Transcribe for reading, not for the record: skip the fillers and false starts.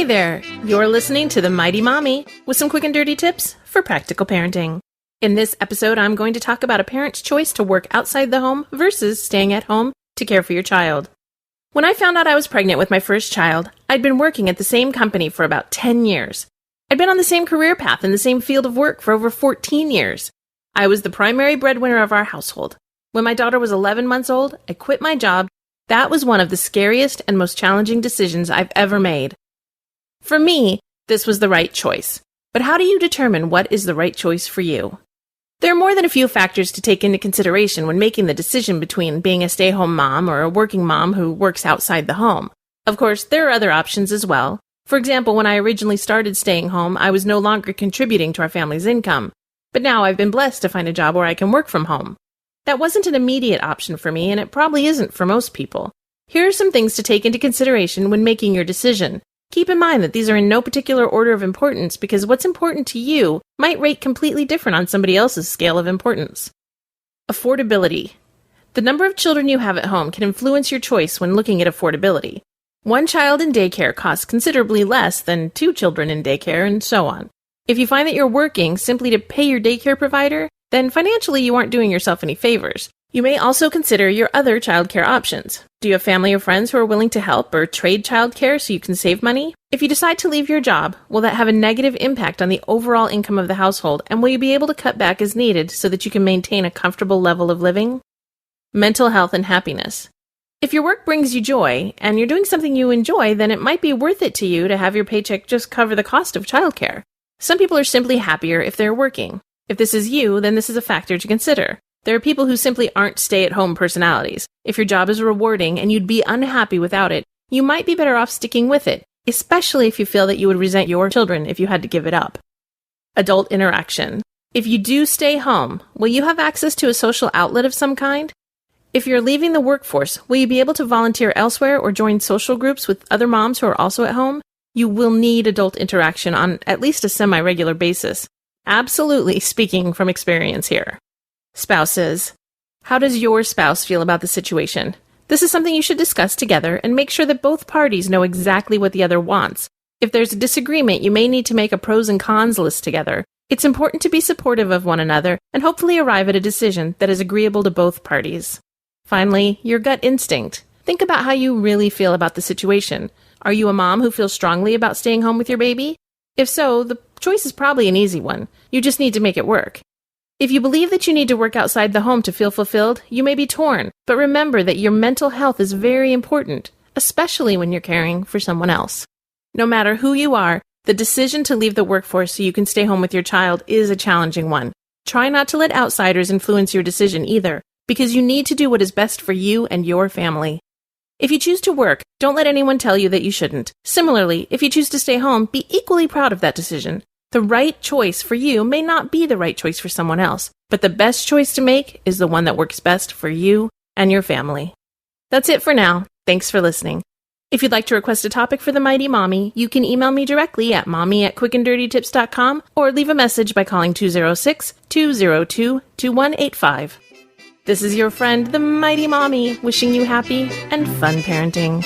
Hey there, you're listening to The Mighty Mommy with some quick and dirty tips for practical parenting. In this episode, I'm going to talk about a parent's choice to work outside the home versus staying at home to care for your child. When I found out I was pregnant with my first child, I'd been working at the same company for about 10 years. I'd been on the same career path in the same field of work for over 14 years. I was the primary breadwinner of our household. When my daughter was 11 months old, I quit my job. That was one of the scariest and most challenging decisions I've ever made. For me, this was the right choice. But how do you determine what is the right choice for you? There are more than a few factors to take into consideration when making the decision between being a stay-home mom or a working mom who works outside the home. Of course, there are other options as well. For example, when I originally started staying home, I was no longer contributing to our family's income. But now I've been blessed to find a job where I can work from home. That wasn't an immediate option for me, and it probably isn't for most people. Here are some things to take into consideration when making your decision. Keep in mind that these are in no particular order of importance because what's important to you might rate completely different on somebody else's scale of importance. Affordability. The number of children you have at home can influence your choice when looking at affordability. One child in daycare costs considerably less than 2 children in daycare, and so on. If you find that you're working simply to pay your daycare provider, then financially you aren't doing yourself any favors. You may also consider your other childcare options. Do you have family or friends who are willing to help or trade childcare so you can save money? If you decide to leave your job, will that have a negative impact on the overall income of the household, and will you be able to cut back as needed so that you can maintain a comfortable level of living? Mental health and happiness. If your work brings you joy, and you're doing something you enjoy, then it might be worth it to you to have your paycheck just cover the cost of childcare. Some people are simply happier if they're working. If this is you, then this is a factor to consider. There are people who simply aren't stay-at-home personalities. If your job is rewarding and you'd be unhappy without it, you might be better off sticking with it, especially if you feel that you would resent your children if you had to give it up. Adult interaction. If you do stay home, will you have access to a social outlet of some kind? If you're leaving the workforce, will you be able to volunteer elsewhere or join social groups with other moms who are also at home? You will need adult interaction on at least a semi-regular basis. Absolutely speaking from experience here. Spouses. How does your spouse feel about the situation? This is something you should discuss together and make sure that both parties know exactly what the other wants. If there's a disagreement, you may need to make a pros and cons list together. It's important to be supportive of one another and hopefully arrive at a decision that is agreeable to both parties. Finally, your gut instinct. Think about how you really feel about the situation. Are you a mom who feels strongly about staying home with your baby? If so, the choice is probably an easy one. You just need to make it work. If you believe that you need to work outside the home to feel fulfilled, you may be torn, but remember that your mental health is very important, especially when you're caring for someone else. No matter who you are, the decision to leave the workforce so you can stay home with your child is a challenging one. Try not to let outsiders influence your decision either, because you need to do what is best for you and your family. If you choose to work, don't let anyone tell you that you shouldn't. Similarly, if you choose to stay home, be equally proud of that decision. The right choice for you may not be the right choice for someone else, but the best choice to make is the one that works best for you and your family. That's it for now. Thanks for listening. If you'd like to request a topic for The Mighty Mommy, you can email me directly at mommy@quickanddirtytips.com or leave a message by calling 206-202-2185. This is your friend, The Mighty Mommy, wishing you happy and fun parenting.